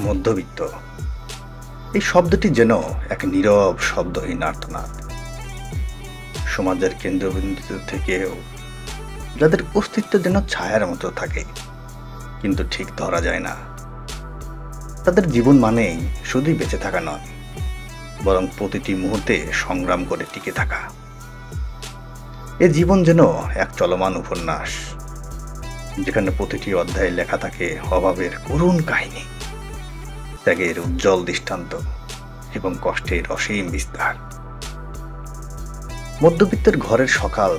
মধ্যবিত্ত এই শব্দটি যেন এক নীরব শব্দহীন আর্তনাদ। সমাজের কেন্দ্রবিন্দু থেকেও যাদের অস্তিত্ব যেন ছায়ার মতো থাকে, কিন্তু ঠিক ধরা যায় না। তাদের জীবন মানেই শুধুই বেঁচে থাকা নয়, বরং প্রতিটি মুহূর্তে সংগ্রাম করে টিকে থাকা। এ জীবন যেন এক চলমান উপন্যাস, যেখানে প্রতিটি অধ্যায়ে লেখা থাকে অভাবের করুণ কাহিনী, ত্যাগের উজ্জ্বল দৃষ্টান্ত এবং কষ্টের অসীম বিস্তার। মধ্যবিত্তের ঘরের সকাল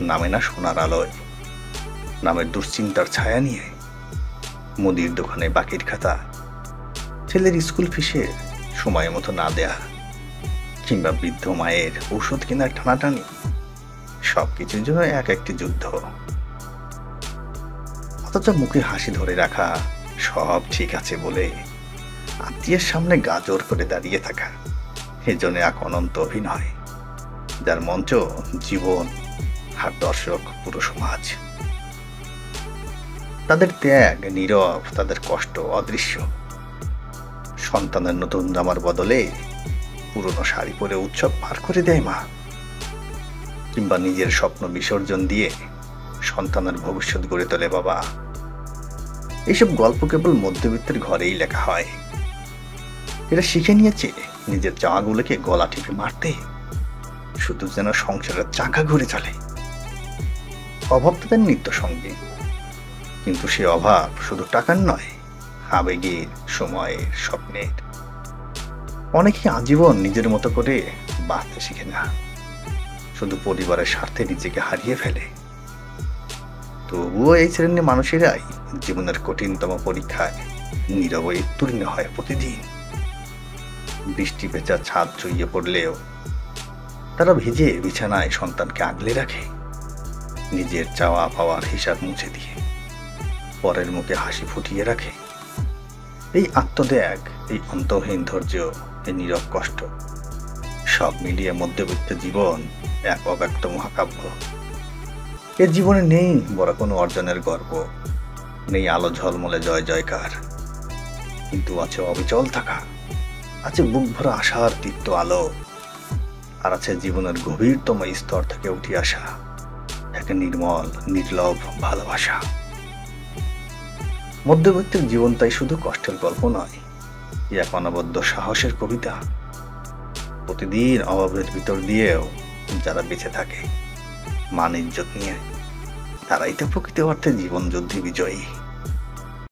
নামে না সোনার আলোয়, নামের দুশ্চিন্তার ছায়া নিয়ে। মুদির দোকানে বাকির খাতা, ছেলের স্কুল ফিসে সময় মতো না দেয়া, কিংবা বৃদ্ধ মায়ের ঔষধ কেনার টানাটানি, সবকিছুর জন্য এক একটি যুদ্ধ। অথচ মুখে হাসি ধরে রাখা, সব ঠিক আছে বলে আত্মীয়ের সামনে গাজর করে দাঁড়িয়ে থাকা, এজন্য এক অনন্ত অভিনয়, যার মঞ্চ জীবন আর দর্শক পুরো সমাজ। তাদের ত্যাগ নীরব, তাদের কষ্ট অদৃশ্য। সন্তানের নতুন জামার বদলে পুরনো শাড়ি পরে উৎসব পার করে দেয় মা, কিংবা নিজের স্বপ্ন বিসর্জন দিয়ে সন্তানের ভবিষ্যৎ গড়ে তোলে বাবা। এইসব গল্প কেবল মধ্যবিত্তের ঘরেই লেখা হয়। এরা শিখে নিয়েছে নিজের চাওয়াগুলোকে গলা টিপে মারতে, শুধু যেন সংসারের চাকা ঘুরে চলে। অভাব তাদের নিত্য সঙ্গী, কিন্তু সে অভাব শুধু টাকার নয়, আবেগের, সময়ের, স্বপ্নের। অনেকে আজীবন নিজের মতো করে বাঁচতে শিখে না, শুধু পরিবারের স্বার্থে নিজেকে হারিয়ে ফেলে। তবুও এই শ্রেণীর মানুষেরাই জীবনের কঠিনতম পরীক্ষায় নীরবে উত্তীর্ণ হয় প্রতিদিন। বৃষ্টি ভেজা ছাদ চুইয়ে পড়লেও তারা ভিজে বিছানায় সন্তানকে আগলে রাখে, নিজের চাওয়া পাওয়ার হিসাব মুছে দিয়ে পরের মুখে হাসি ফুটিয়ে রাখে। এই আত্মত্যাগ, এই অন্তহীন ধৈর্য, এই নীরব কষ্ট, সব মিলিয়ে মধ্যবিত্ত জীবন এক অব্যক্ত মহাকাব্য। এর জীবনে নেই বড় কোনো অর্জনের গর্ব, নেই আলো ঝলমলে জয় জয়কার, কিন্তু আছে অবিচল থাকা, আছে বুক ভরা আশার দীপ্ত আলো, আর আছে জীবনের গভীরতম স্তর থেকে উঠে আসা এক নির্মল নির্লভ ভালোবাসা। মধ্যবিত্তের জীবন তাই শুধু কষ্টের গল্প নয়, এক অনবদ্য সাহসের কবিতা। প্রতিদিন অভাবের ভিতর দিয়েও যারা বেঁচে থাকে মান ইজ্জত নিয়ে, তারাই তো প্রকৃত অর্থে জীবন যুদ্ধে বিজয়ী।